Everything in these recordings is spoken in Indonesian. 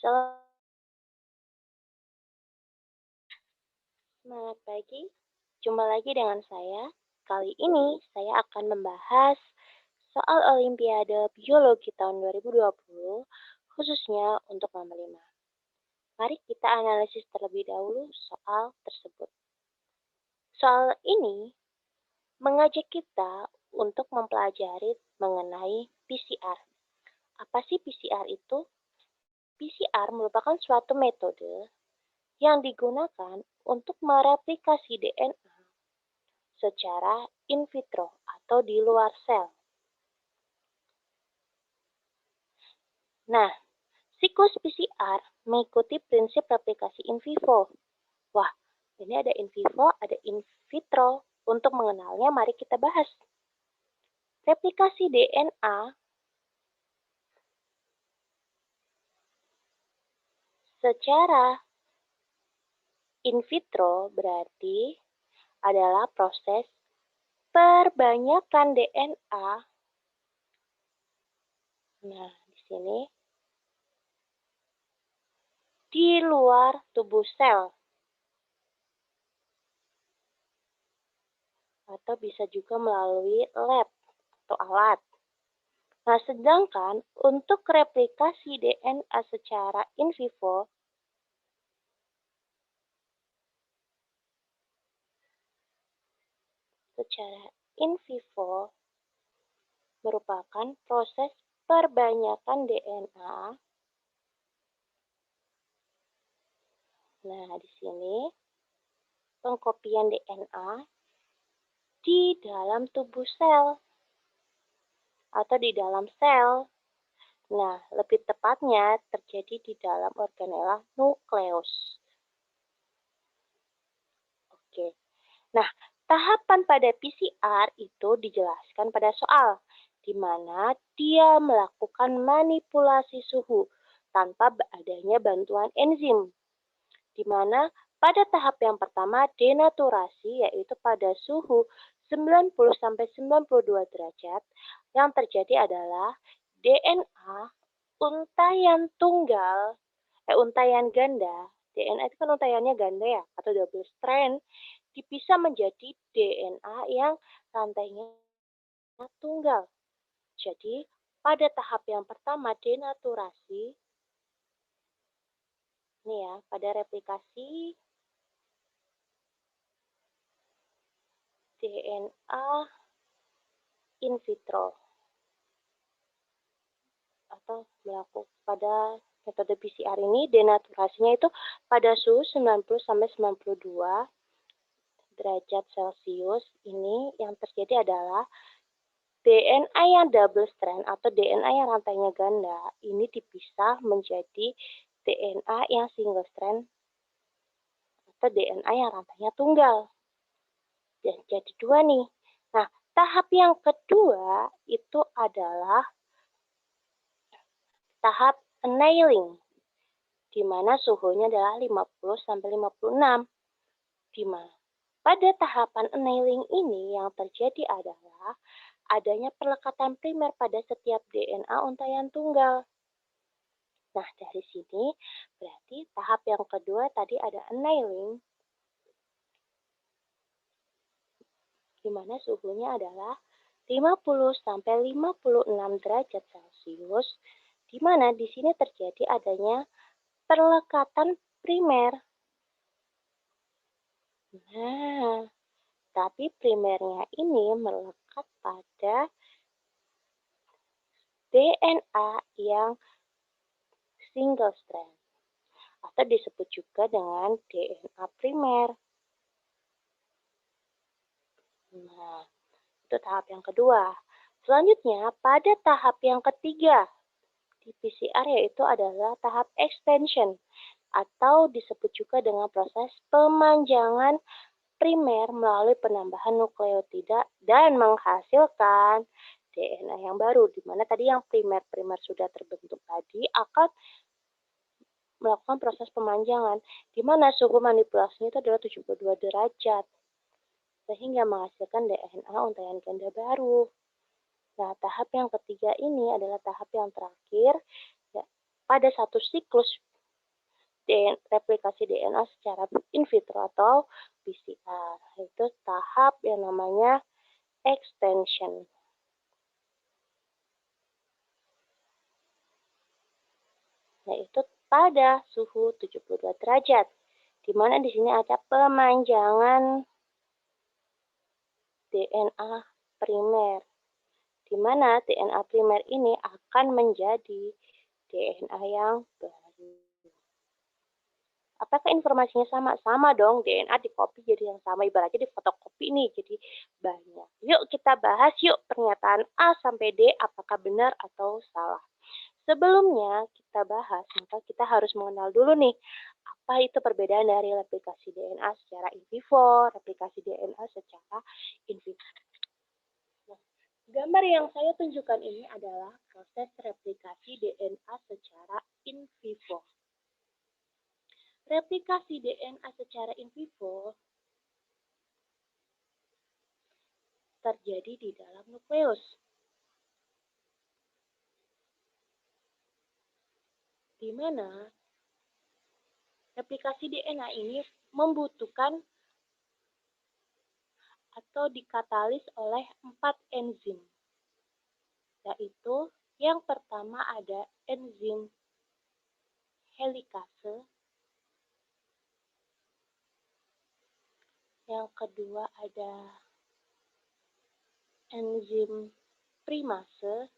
Selamat pagi, jumpa lagi dengan saya. Kali ini saya akan membahas soal Olimpiade Biologi tahun 2020, khususnya untuk nomor 5. Mari kita analisis terlebih dahulu soal tersebut. Soal ini mengajak kita untuk mempelajari mengenai PCR. Apa sih PCR itu? PCR merupakan suatu metode yang digunakan untuk mereplikasi DNA secara in vitro atau di luar sel. Nah, siklus PCR mengikuti prinsip replikasi in vivo. Wah, ini ada in vivo, ada in vitro. Untuk mengenalnya, mari kita bahas. Replikasi DNA secara in vitro berarti adalah proses perbanyakan DNA. Nah, di sini di luar tubuh sel atau bisa juga melalui lab atau alat. Nah, sedangkan untuk replikasi DNA secara in vivo, merupakan proses perbanyakan DNA. Nah, di sini pengkopian DNA di dalam tubuh sel atau di dalam sel. Nah, lebih tepatnya terjadi di dalam organela nukleus. Oke. Nah, tahapan pada PCR itu dijelaskan pada soal, di mana dia melakukan manipulasi suhu tanpa adanya bantuan enzim, di mana pada tahap yang pertama denaturasi yaitu pada suhu 90-92 derajat, yang terjadi adalah DNA untayan tunggal, untayan ganda. DNA itu kan untayannya ganda ya, atau double strand, dipisah menjadi DNA yang rantainya tunggal. Jadi, pada tahap yang pertama denaturasi, ini ya, pada replikasi DNA in vitro atau pada metode PCR ini denaturasinya itu pada suhu 90-92 derajat Celcius. Ini yang terjadi adalah DNA yang double strand atau DNA yang rantainya ganda ini dipisah menjadi DNA yang single strand atau DNA yang rantainya tunggal. Dan jadi dua nih. Nah, tahap yang kedua itu adalah tahap annealing, di mana suhunya adalah 50-56. Di mana pada tahapan annealing ini yang terjadi adalah adanya perlekatan primer pada setiap DNA untayan tunggal. Nah, dari sini berarti tahap yang kedua tadi ada annealing, di mana suhunya adalah 50-56 derajat Celcius, di mana di sini terjadi adanya perlekatan primer. Nah, tapi primernya ini melekat pada DNA yang single strand atau disebut juga dengan DNA primer. Nah, itu tahap yang kedua. Selanjutnya, pada tahap yang ketiga di PCR yaitu adalah tahap extension atau disebut juga dengan proses pemanjangan primer melalui penambahan nukleotida dan menghasilkan DNA yang baru, di mana tadi yang primer-primer sudah terbentuk tadi akan melakukan proses pemanjangan, di mana suhu manipulasinya itu adalah 72 derajat, sehingga menghasilkan DNA untayan ganda baru. Nah, tahap yang ketiga ini adalah tahap yang terakhir, ya, pada satu siklus replikasi DNA secara in vitro atau PCR, yaitu tahap yang namanya extension, yaitu pada suhu 72 derajat, di mana di sini ada pemanjangan DNA primer, di mana DNA primer ini akan menjadi DNA yang baru. Apakah informasinya sama? Sama dong, DNA di-copy jadi yang sama, ibaratnya difotokopi nih jadi banyak. Yuk kita bahas yuk pernyataan A sampai D apakah benar atau salah. Sebelumnya kita bahas, maka kita harus mengenal dulu nih, apa itu perbedaan dari replikasi DNA secara in vivo, replikasi DNA secara in vitro. Nah, gambar yang saya tunjukkan ini adalah proses replikasi DNA secara in vivo. Replikasi DNA secara in vivo terjadi di dalam nukleus, di mana replikasi DNA ini membutuhkan atau dikatalis oleh 4 enzim, yaitu yang pertama ada enzim helikase, yang kedua ada enzim primase,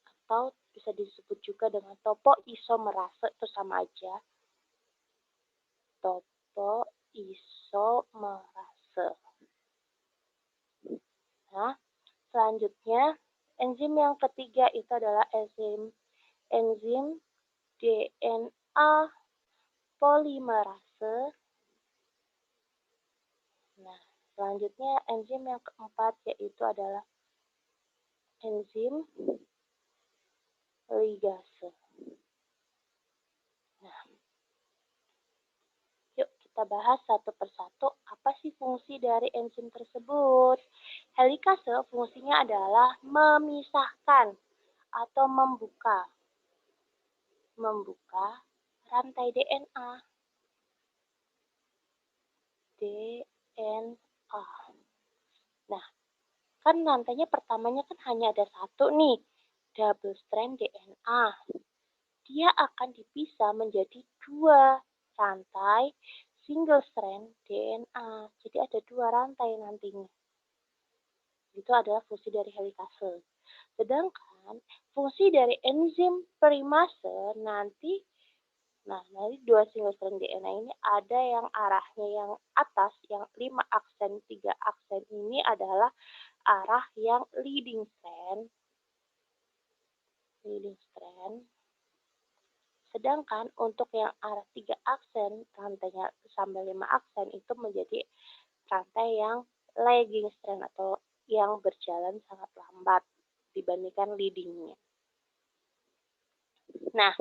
atau bisa disebut juga dengan topoisomerase, itu sama aja, topoisomerase. Nah, selanjutnya enzim yang ketiga itu adalah enzim DNA polimerase. Nah, selanjutnya enzim yang keempat yaitu adalah enzim ligase. Nah, yuk kita bahas satu persatu apa sih fungsi dari enzim tersebut. Helikase fungsinya adalah memisahkan atau membuka rantai DNA. Nah, kan rantainya pertamanya kan hanya ada satu nih, double strand DNA. Dia akan dipisah menjadi 2 rantai single strand DNA. Jadi ada 2 rantai nantinya. Itu adalah fungsi dari helikase. Sedangkan fungsi dari enzim primase nanti 2 single strand DNA ini ada yang arahnya yang atas, yang 5 aksen, 3 aksen ini adalah arah yang leading strand. Sedangkan untuk yang arah 3 aksen, rantainya sampai 5 aksen itu menjadi rantai yang lagging strand atau yang berjalan sangat lambat dibandingkan leadingnya. Nah,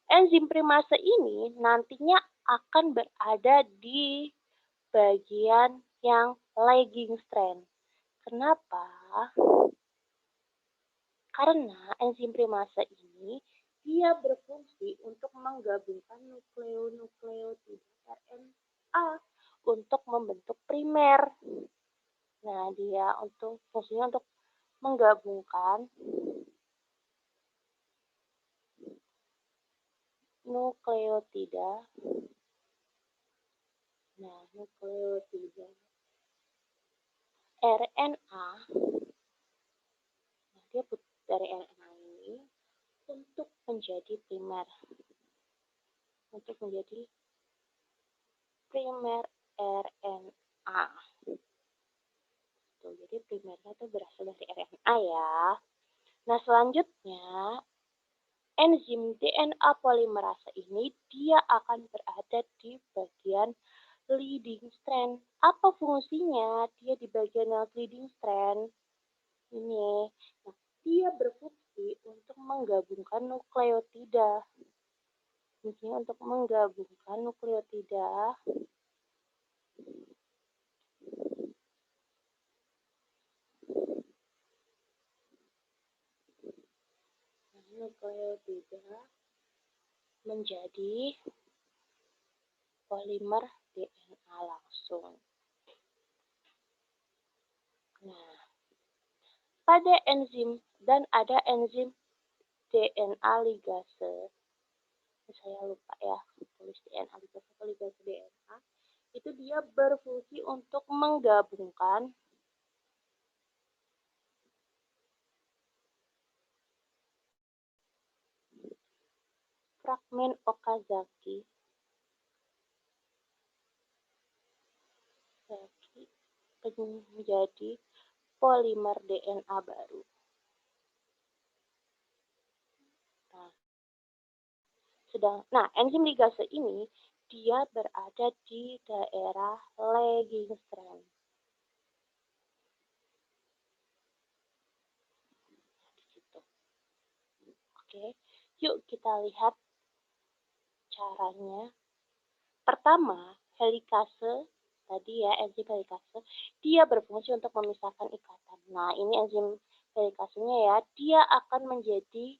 enzim primase ini nantinya akan berada di bagian yang lagging strand. Kenapa? Karena enzim primase ini dia berfungsi untuk menggabungkan nukleotida RNA untuk membentuk primer. Nah, dia fungsinya untuk menggabungkan nukleotida. Nah, nukleotida RNA. Nah, dia dari RNA ini untuk menjadi primer. Untuk menjadi primer RNA. Tuh, jadi primernya itu berasal dari RNA ya. Nah, selanjutnya enzim DNA polimerase ini dia akan berada di bagian leading strand. Apa fungsinya dia di bagian leading strand? Ini, nah, dia berfungsi untuk menggabungkan nukleotida. Fungsinya untuk menggabungkan nukleotida nukleotida menjadi polimer DNA langsung. Nah, pada enzim dan ada enzim DNA ligase. Saya lupa ya, tulis DNA ligase atau ligase DNA. Itu dia berfungsi untuk menggabungkan fragmen Okazaki menjadi polimer DNA baru. Nah, enzim ligase ini dia berada di daerah lagging strand. Oke, yuk kita lihat caranya. Pertama, helikase tadi ya, enzim helikase, dia berfungsi untuk memisahkan ikatan. Nah, ini enzim helikasenya ya, dia akan menjadi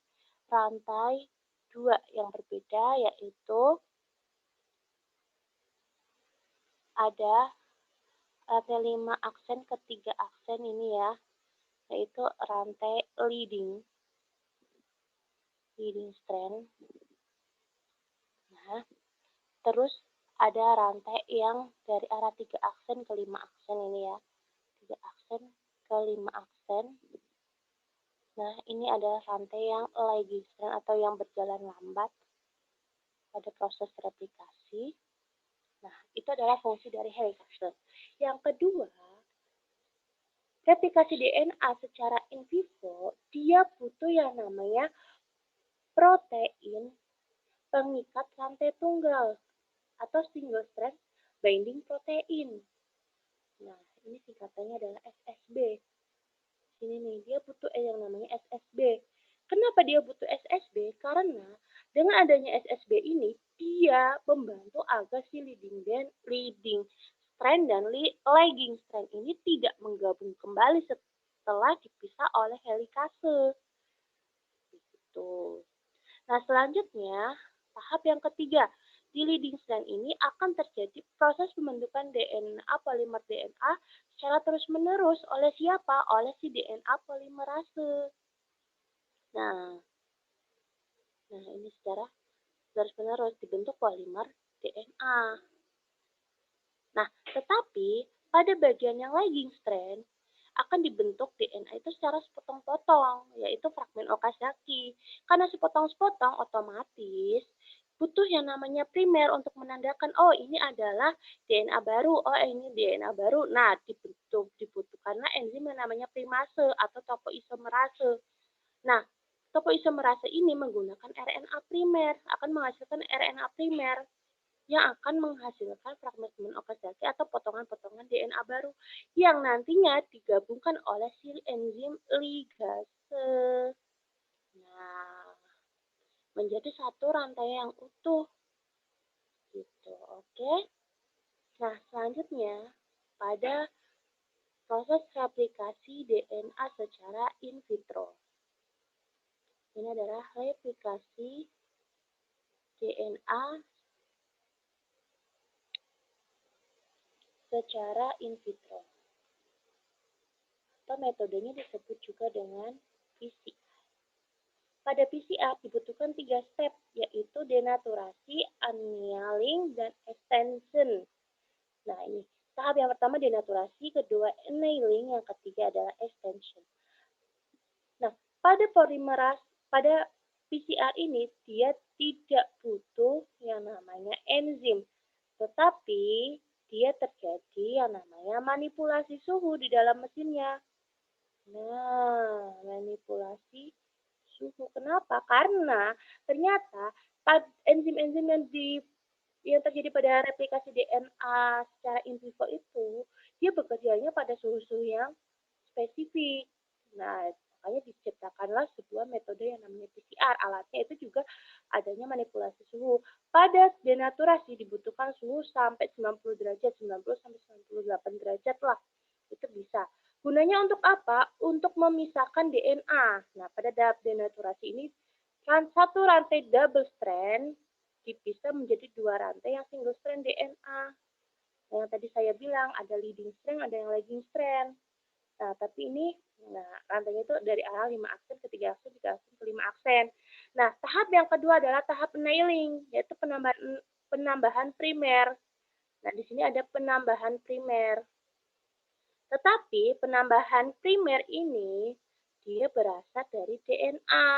rantai dua yang berbeda, yaitu ada rantai 5 aksen ke 3 aksen ini ya, yaitu rantai leading strand. Nah, terus ada rantai yang dari arah 3 aksen ke 5 aksen ini ya. 3 aksen ke 5 aksen. Nah, ini adalah rantai yang lagging strand atau yang berjalan lambat pada proses replikasi. Nah, itu adalah fungsi dari helikase. Yang kedua, replikasi DNA secara in vivo, dia butuh yang namanya protein pengikat rantai tunggal atau single strand binding protein. Nah, ini singkatannya adalah SSB. Ini nih, dia butuh yang namanya SSB. Kenapa dia butuh SSB? Karena dengan adanya SSB ini, dia membantu agar si leading strand dan lagging strand ini tidak menggabung kembali setelah dipisah oleh helikase. Gitu. Nah, selanjutnya, tahap yang ketiga, di leading strand ini akan terjadi proses pembentukan DNA polimer DNA secara terus-menerus oleh siapa? Oleh si DNA polimerase. Nah ini secara terus-menerus dibentuk polimer DNA. Nah, tetapi pada bagian yang lagging strand akan dibentuk DNA itu secara sepotong-potong, yaitu fragmen Okazaki. Karena sepotong-sepotong, otomatis butuh yang namanya primer untuk menandakan, oh ini adalah DNA baru, oh ini DNA baru. Nah, dibutuhkanlah enzim yang namanya primase atau topoisomerase. Nah, topoisomerase ini menggunakan RNA primer, akan menghasilkan RNA primer yang akan menghasilkan fragmen Okazaki atau potongan-potongan DNA baru yang nantinya digabungkan oleh si enzim ligase. Nah, menjadi satu rantai yang utuh. Gitu, oke? Nah, selanjutnya pada proses replikasi DNA secara in vitro. Ini adalah replikasi DNA secara in vitro. Atau metodenya disebut juga dengan PCR. Pada PCR dibutuhkan 3 step, yaitu denaturasi, annealing, dan extension. Nah, ini tahap yang pertama denaturasi, kedua annealing, yang ketiga adalah extension. Nah, pada PCR ini dia tidak butuh yang namanya enzim, tetapi dia terjadi yang namanya manipulasi suhu di dalam mesinnya. Nah, manipulasi suhu. Kenapa? Karena ternyata enzim-enzim yang terjadi pada replikasi DNA secara in vivo itu, dia bekerjanya pada suhu-suhu yang spesifik. Nah, makanya diciptakanlah sebuah metode yang namanya PCR. Alatnya itu juga adanya manipulasi suhu. Pada denaturasi dibutuhkan suhu sampai 90 derajat, 90 sampai 98 derajat lah. Itu bisa. Gunanya untuk apa? Untuk memisahkan DNA. Nah, pada tahap denaturasi ini Satu rantai double strand dipisah menjadi dua rantai yang single strand DNA. Yang tadi saya bilang ada leading strand, ada yang lagging strand. Nah, tapi ini rantainya itu dari awal 5 aksen ke 3 aksen, 3 aksen ke 5 aksen. Nah, tahap yang kedua adalah tahap nailing, yaitu penambahan primer. Nah, di sini ada penambahan primer. Tetapi penambahan primer ini dia berasal dari DNA.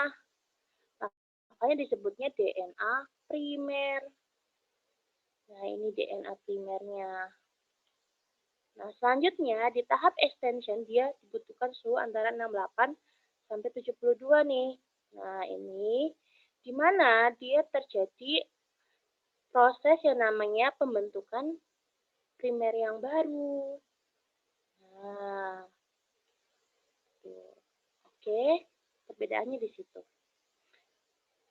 Nah, makanya disebutnya DNA primer. Nah, ini DNA primernya. Nah, selanjutnya di tahap extension dia dibutuhkan suhu antara 68 sampai 72 nih. Nah, ini di mana dia terjadi proses yang namanya pembentukan primer yang baru. Nah, tuh. Oke, perbedaannya di situ.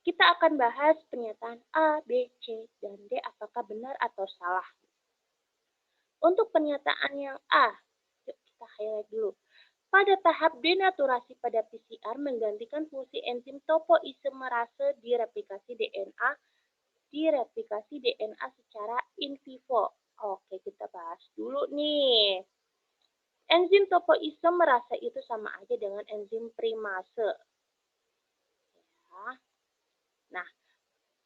Kita akan bahas pernyataan A, B, C, dan D apakah benar atau salah. Untuk pernyataan yang A, yuk kita highlight dulu. Pada tahap denaturasi pada PCR menggantikan fungsi enzim topoisomerase di replikasi DNA secara in vivo. Oke, kita bahas dulu nih. Enzim topoisomerase itu sama aja dengan enzim primase. Ya. Nah,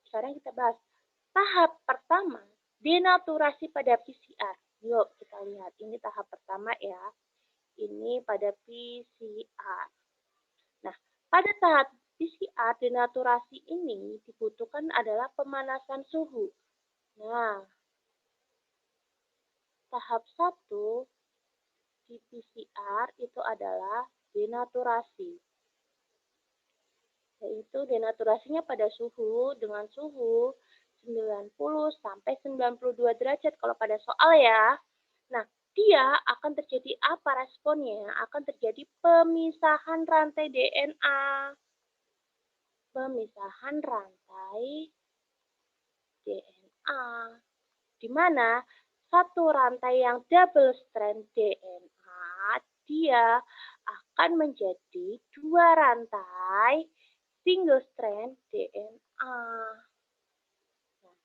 sekarang kita bahas tahap pertama, denaturasi pada PCR. Yuk kita lihat, ini tahap pertama ya. Ini pada PCR. Nah, pada tahap PCR denaturasi ini dibutuhkan adalah pemanasan suhu. Nah, tahap 1 di PCR itu adalah denaturasi. Yaitu denaturasinya pada suhu dengan suhu 90 sampai 92 derajat kalau pada soal ya. Nah, dia akan terjadi apa responnya? Akan terjadi pemisahan rantai DNA. Pemisahan rantai DNA. Di mana satu rantai yang double strand DNA dia akan menjadi dua rantai single strand DNA. Nah,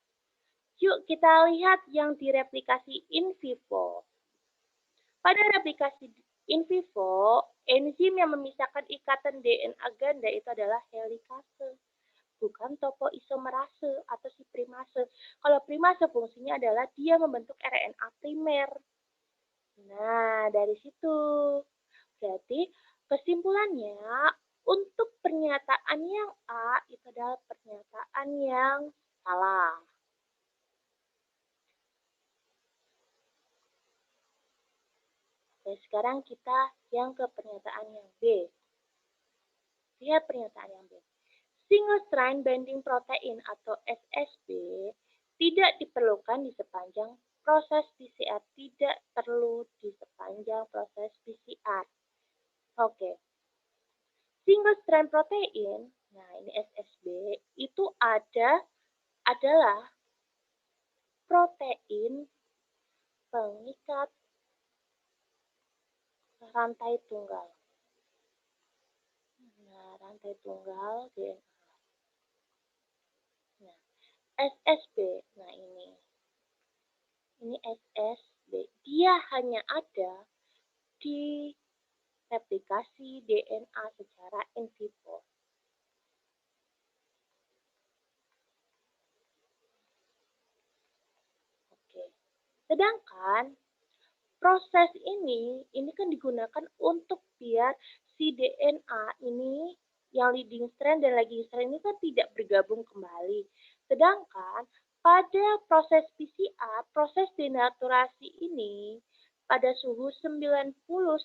yuk kita lihat yang direplikasi in vivo. Pada replikasi in vivo, enzim yang memisahkan ikatan DNA ganda itu adalah helikase, bukan topoisomerase atau si primase. Kalau primase fungsinya adalah dia membentuk RNA primer. Nah, dari situ. Berarti kesimpulannya untuk pernyataan yang A itu adalah pernyataan yang salah. Oke, sekarang kita yang ke pernyataan yang B. Lihat pernyataan yang B. Single strand binding protein atau SSB tidak diperlukan di sepanjang proses PCR, tidak perlu di sepanjang proses PCR. Oke. Single strand protein, nah ini SSB, itu adalah protein pengikat rantai tunggal. Nah, rantai tunggal DNA. Nah, SSB, nah ini SSB, dia hanya ada di replikasi DNA secara in vivo. Oke. Sedangkan proses ini kan digunakan untuk biar si DNA ini yang leading strand dan lagging strand ini kan tidak bergabung kembali. Sedangkan pada proses PCR, proses denaturasi ini pada suhu 90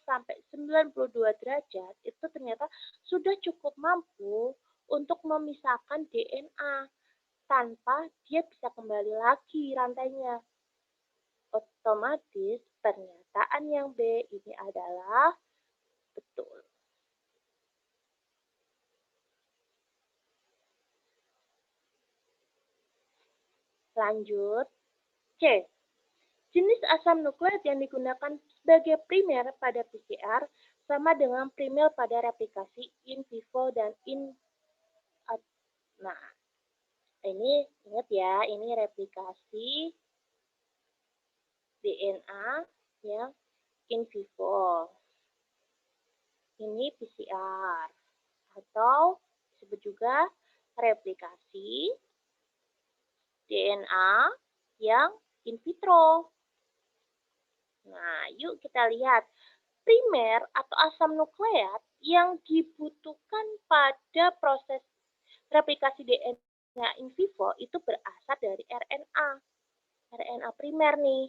sampai 92 derajat itu ternyata sudah cukup mampu untuk memisahkan DNA tanpa dia bisa kembali lagi rantainya. Otomatis pernyataan yang B ini adalah betul. Lanjut, C. Jenis asam nukleat yang digunakan sebagai primer pada PCR sama dengan primer pada replikasi in vivo dan in Nah, ini ingat ya, ini replikasi DNA yang in vivo. Ini PCR atau disebut juga replikasi DNA yang in vitro. Nah, yuk kita lihat primer atau asam nukleat yang dibutuhkan pada proses replikasi DNA in vivo itu berasal dari RNA, RNA primer nih.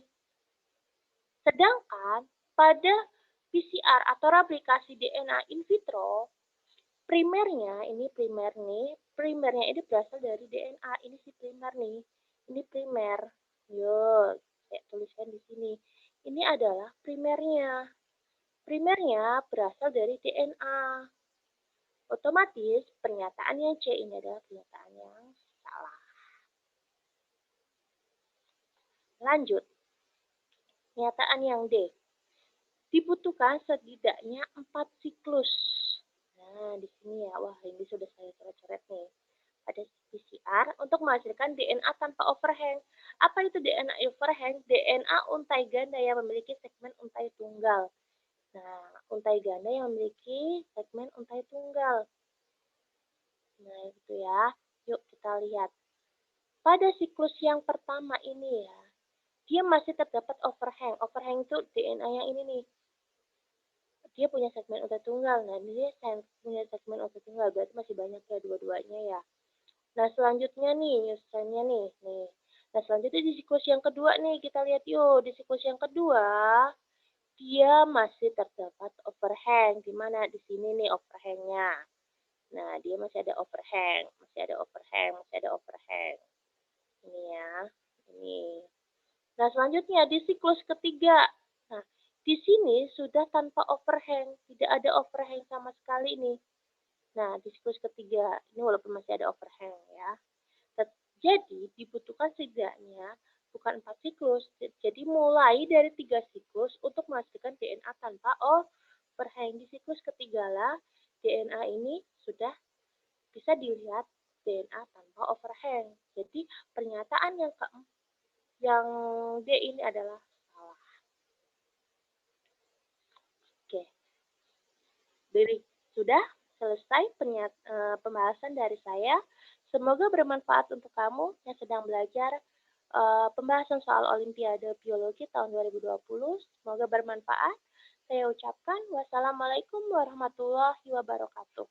Sedangkan pada PCR atau replikasi DNA in vitro, primernya ini berasal dari DNA. Ini si primer nih. Ini primer. Yuk, saya tuliskan di sini. Ini adalah primernya. Primernya berasal dari DNA. Otomatis pernyataan yang C ini adalah pernyataan yang salah. Lanjut, pernyataan yang D. Dibutuhkan setidaknya 4 siklus. Nah, di sini ya, wah ini sudah saya coret-coret nih. Pada PCR untuk menghasilkan DNA tanpa overhang. Apa itu DNA overhang? DNA untai ganda yang memiliki segmen untai tunggal. Nah, untai ganda yang memiliki segmen untai tunggal. Nah, itu ya. Yuk kita lihat. Pada siklus yang pertama ini ya, dia masih terdapat overhang. Overhang itu DNA yang ini nih. Dia punya segmen urat tunggal. Nah, dia punya segmen urat tunggal, berarti masih banyak ya dua-duanya ya. Nah, selanjutnya nih, nyusunnya nih. Nah, selanjutnya di siklus yang kedua nih, kita lihat yuk. Di siklus yang kedua, dia masih terdapat overhang. Di mana? Di sini nih overhangnya. Nah, dia masih ada overhang, masih ada overhang, masih ada overhang. Ini ya, ini. Nah, selanjutnya di siklus ketiga. Nah, di sini sudah tanpa overhang, tidak ada overhang sama sekali nih. Nah, di siklus ketiga, ini walaupun masih ada overhang ya. Jadi, dibutuhkan setidaknya bukan 4 siklus, jadi mulai dari 3 siklus untuk menghasilkan DNA tanpa overhang. Di siklus ketiga lah, DNA ini sudah bisa dilihat DNA tanpa overhang. Jadi, pernyataan yang D ini adalah salah. Oke, dari sudah selesai pembahasan dari saya. Semoga bermanfaat untuk kamu yang sedang belajar pembahasan soal Olimpiade Biologi tahun 2020. Semoga bermanfaat. Saya ucapkan wassalamualaikum warahmatullahi wabarakatuh.